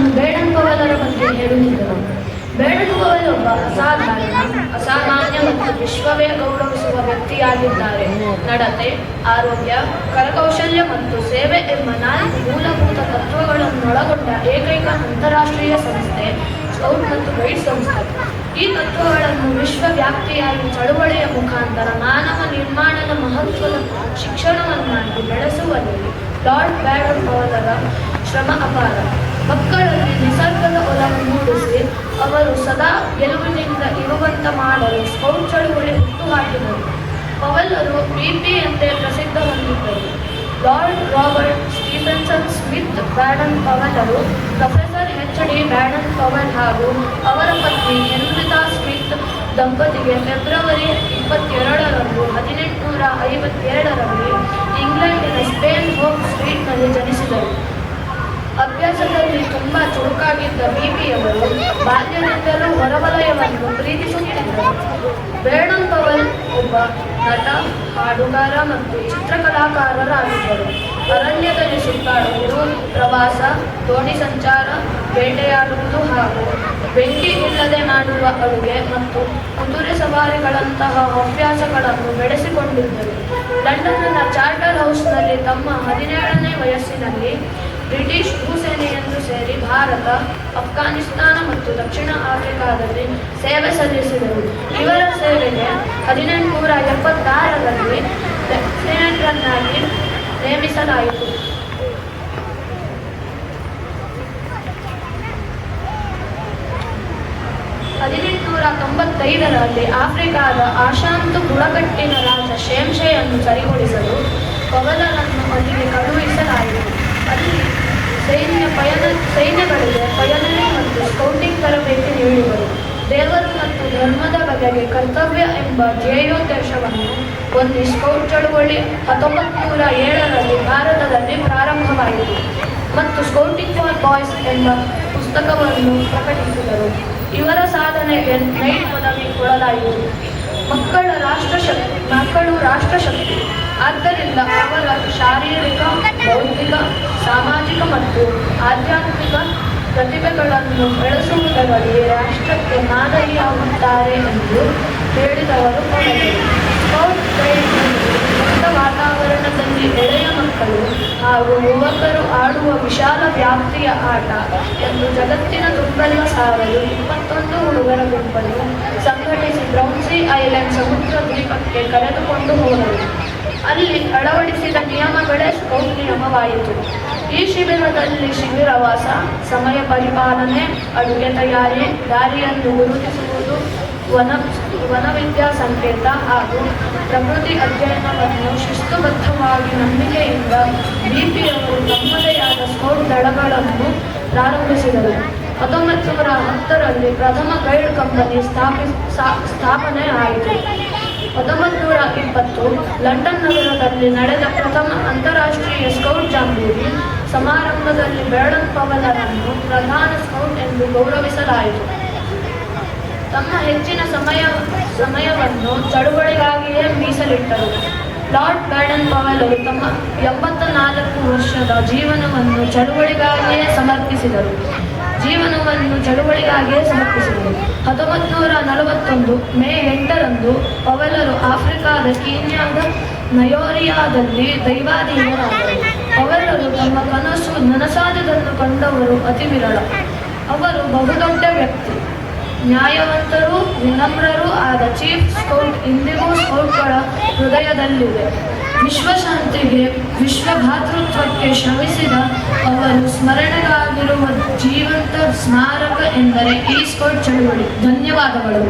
ನಾನು ಬೇಡನ್ ಪವಲರ ಬಗ್ಗೆ ಹೇಳುತ್ತಿದ್ದರು. ಬೇಡನ್ ಪವಲ್ ಒಬ್ಬ ಅಸಾಮಾನ್ಯ ಮತ್ತು ವಿಶ್ವವೇ ಗೌರವಿಸುವ ವ್ಯಕ್ತಿಯಾಗಿದ್ದಾರೆ. ನಡತೆ, ಆರೋಗ್ಯ, ಕರಕೌಶಲ್ಯ ಮತ್ತು ಸೇವೆ ಎಂಬ 4 ಮೂಲಭೂತ ತತ್ವಗಳನ್ನೊಳಗೊಂಡ ಏಕೈಕ ಅಂತಾರಾಷ್ಟ್ರೀಯ ಸಂಸ್ಥೆ ಸ್ಕೌಟ್ ಮತ್ತು ಗೈಡ್ ಸಂಸ್ಥೆ. ಈ ತತ್ವಗಳನ್ನು ವಿಶ್ವವ್ಯಾಪ್ತಿಯಾಗಿ ಚಳುವಳಿಯ ಮುಖಾಂತರ ಮಾನವ ನಿರ್ಮಾಣದ ಮಹತ್ವದ ಶಿಕ್ಷಣವನ್ನಾಗಿ ಬೆಳೆಸುವಲ್ಲಿ ಲಾರ್ಡ್ ಬೇಡನ್ ಪವಲರ ಶ್ರಮ ಅಪಾರ. ಮಕ್ಕಳಲ್ಲಿ ನಿಸರ್ಗದ ಒಲವು ಮೂಡಿಸಿ ಅವರು ಸದಾ ಗೆಲುವಿನಿಂದ ಇರುವಂತ ಮಾಡಲು ಸ್ಕೌಟ್ ಚಳುವಳಿ ಹುಟ್ಟುಹಾಕಿದರು. ಪವಲರು BP ಎಂದೇ ಪ್ರಸಿದ್ಧ ಹೊಂದಿದ್ದರು. Lord Robert Stephenson Smith Baden ಪವಲರು ಪ್ರೊಫೆಸರ್ HD ಬೇಡನ್ ಪವಲ್ ಹಾಗೂ ಅವರ ಪತ್ನಿ ಹೆನ್ರಿಟಾ ಸ್ಮಿತ್ ದಂಪತಿಗೆ ಫೆಬ್ರವರಿ 22ರಂದು 1852ರಲ್ಲಿ ಇಂಗ್ಲೆಂಡಿನ ಸ್ಪೇನ್ ಹೋಪ್ ಸ್ಟ್ರೀಟ್ನಲ್ಲಿ ಜನಿಸಿದರು. ಅಭ್ಯಾಸದಲ್ಲಿ ತುಂಬಾ ಚುರುಕಾಗಿದ್ದ BP-ಯವರು ಬಾಲ್ಯದಿಂದಲೂ ಹೊರವಲಯವನ್ನು ಪ್ರೀತಿಸುತ್ತಿದ್ದರು. ಬೇಡನ್ ಪವಲ್ ಒಬ್ಬ ನಟ, ಹಾಡುಗಾರ ಮತ್ತು ಚಿತ್ರಕಲಾಕಾರರಾಗಿದ್ದರು. ಅರಣ್ಯದಲ್ಲಿ ಸುತ್ತಾಡುವುದು, ಪ್ರವಾಸ, ದೋಣಿ ಸಂಚಾರ, ಬೇಟೆಯಾಡುವುದು ಹಾಗೂ ಬೆಂಕಿ ಇಲ್ಲದೆ ಮಾಡುವ ಅಡುಗೆ ಮತ್ತು ಕುದುರೆ ಸವಾರಿಗಳಂತಹ ಹವ್ಯಾಸಗಳನ್ನು ಬೆಳೆಸಿಕೊಂಡಿದ್ದರು. ಲಂಡನ್ನಿನ ಚಾರ್ಟರ್ ಹೌಸ್ನಲ್ಲಿ ತಮ್ಮ 17ನೇ ವಯಸ್ಸಿನಲ್ಲಿ ಬ್ರಿಟಿಷ್ ಭೂಸೇನೆಯನ್ನು ಸೇರಿ ಭಾರತ, ಅಫ್ಘಾನಿಸ್ತಾನ ಮತ್ತು ದಕ್ಷಿಣ ಆಫ್ರಿಕಾದಲ್ಲಿ ಸೇವೆ ಸಲ್ಲಿಸಿದರು. ಇವರ ಸೇವೆಗೆ 1876ರಲ್ಲಿ ಲೆಫ್ಟಿನೆಂಟ್ರನ್ನಾಗಿ ನೇಮಿಸಲಾಯಿತು. 1895ರಲ್ಲಿ ಆಫ್ರಿಕಾದ ಆಶಾಂತ ಬುಡಕಟ್ಟಿನ ರಾಜ ಶೇಮ್ಶೆಯನ್ನು ಸರಿಗೊಳಿಸಲು ಪವಲರನ್ನು ಅಲ್ಲಿಗೆ ಕಳುಹಿಸಲಾಯಿತು. ಅಲ್ಲಿ ಸೈನ್ಯಗಳಿಗೆ ಪಯಣನೆ ಮತ್ತು ಸ್ಕೌಟಿಂಗ್ ತರಬೇತಿ ನೀಡುವರು. ದೇವರು ಮತ್ತು ಧರ್ಮದ ಬಗೆಗೆ ಕರ್ತವ್ಯ ಎಂಬ ಧ್ಯೇಯೋದ್ದೇಶವನ್ನು ಹೊಂದಿ ಸ್ಕೌಟ್ ಚಳುವಳಿ 1907ರಲ್ಲಿ ಭಾರತದಲ್ಲಿ ಪ್ರಾರಂಭವಾಯಿತು ಮತ್ತು ಸ್ಕೌಟಿಂಗ್ ಫಾರ್ ಬಾಯ್ಸ್ ಎಂಬ ಪುಸ್ತಕವನ್ನು ಪ್ರಕಟಿಸಿದರು. ಇವರ ಸಾಧನೆಗೆ ನೈಟ್ ಪದವಿ ಕೊಡಲಾಯಿತು. ಮಕ್ಕಳು ರಾಷ್ಟ್ರಶಕ್ತಿ. ಆದ್ದರಿಂದ ಅವರ ಶಾರೀರಿಕ, ಬೌದ್ಧಿಕ, ಸಾಮಾಜಿಕ ಮತ್ತು ಆಧ್ಯಾತ್ಮಿಕ ಪ್ರತಿಭೆಗಳನ್ನು ಬೆಳೆಸುವುದರಲ್ಲಿ ರಾಷ್ಟ್ರಕ್ಕೆ ಮಾದರಿಯಾಗುತ್ತಾರೆ ಎಂದು ಹೇಳಿದವರು ಪವಲರು. ಸ್ಕೌಟ್ ಗೈಡ್ ಮುಕ್ತ ವಾತಾವರಣದಲ್ಲಿ ಎಳೆಯ ಮಕ್ಕಳು ಹಾಗೂ ಯುವಕರು ಆಡುವ ವಿಶಾಲ ವ್ಯಾಪ್ತಿಯ ಆಟ ಎಂದು ಜಗತ್ತಿನ ತುಂಬೆಲ್ಲ ಸಾರಲು 21 ಹುಡುಗರ ಗುಂಪನ್ನು ಸಂಘಟಿಸಿ ಬ್ರೌನ್ಸಿ ಐಲ್ಯಾಂಡ್ ಸಮುದ್ರ ದ್ವೀಪಕ್ಕೆ ಕರೆದುಕೊಂಡು ಹೋದರು. ಅಲ್ಲಿ ಅಳವಡಿಸಿದ ನಿಯಮಗಳೇ ಸ್ಕೌಟ್ ನಿಯಮವಾಯಿತು. ಈ ಶಿಬಿರದಲ್ಲಿ ಶಿಬಿರವಾಸ, ಸಮಯ ಪರಿಪಾಲನೆ, ಅಡುಗೆ ತಯಾರಿ, ದಾರಿಯನ್ನು ಗುರುತಿಸುವುದು, ವನವಿದ್ಯಾ ಸಂಕೇತ ಹಾಗೂ ಪ್ರಕೃತಿ ಅಧ್ಯಯನವನ್ನು ಶಿಸ್ತುಬದ್ಧವಾಗಿ ನಂಬಿಕೆಯಿಂದ BP-ಯವರು ತಮ್ಮದೇ ಆದ ಸ್ಕೌಟ್ ದಳಗಳನ್ನು ಪ್ರಾರಂಭಿಸಿದರು. 1910ರಲ್ಲಿ ಪ್ರಥಮ ಗೈಡ್ ಕಂಪನಿ ಸ್ಥಾಪನೆ ಆಯಿತು. 1920 ಲಂಡನ್ ನಗರದಲ್ಲಿ ನಡೆದ ಪ್ರಥಮ ಅಂತಾರಾಷ್ಟ್ರೀಯ ಸ್ಕೌಟ್ ಜಾಂಬೂರಿ ಸಮಾರಂಭದಲ್ಲಿ ಬೇಡನ್ ಪವಲರನ್ನು ಪ್ರಧಾನ ಸ್ಕೌಟ್ ಎಂದು ಗೌರವಿಸಲಾಯಿತು. ತಮ್ಮ ಹೆಚ್ಚಿನ ಸಮಯವನ್ನು ಚಳುವಳಿಗಾಗಿಯೇ ಮೀಸಲಿಟ್ಟರು. ಲಾರ್ಡ್ ಬೇಡನ್ ಪವಲರು ತಮ್ಮ 84 ವರ್ಷದ ಜೀವನವನ್ನು ಚಳುವಳಿಗಾಗಿಯೇ ಸಮರ್ಪಿಸಿದರು. 1941 ಮೇ 8ರಂದು ಪವಲರು ಆಫ್ರಿಕಾದ ಕೀನ್ಯಾದ ನಯೋರಿಯಾದಲ್ಲಿ ದೈವಾಧೀನರಾದರು. ಪವಲರು ತಮ್ಮ ಕನಸು ನನಸಾದುದನ್ನು ಕಂಡವರು ಅತಿ ವಿರಳ. ಅವರು ಬಹುದೊಡ್ಡ ವ್ಯಕ್ತಿ, ನ್ಯಾಯವಂತರೂ ವಿನಮ್ರರೂ ಆದ ಚೀಫ್ ಸ್ಕೌಟ್ ಇಂದಿಗೂ ಸ್ಕೌಟ್ಗಳ ಹೃದಯದಲ್ಲಿದೆ. ವಿಶ್ವಶಾಂತಿಗೆ, ವಿಶ್ವ ಭಾತೃತ್ವಕ್ಕೆ ಶ್ರಮಿಸಿದ ಅವರು ಸ್ಮರಣೆಗಾಗಿರುವ ಜೀವಂತ ಸ್ಮಾರಕ ಎಂದರೆ ಈ ಸ್ಕೌಟ್ ಚಳುವಳಿ. ಧನ್ಯವಾದಗಳು.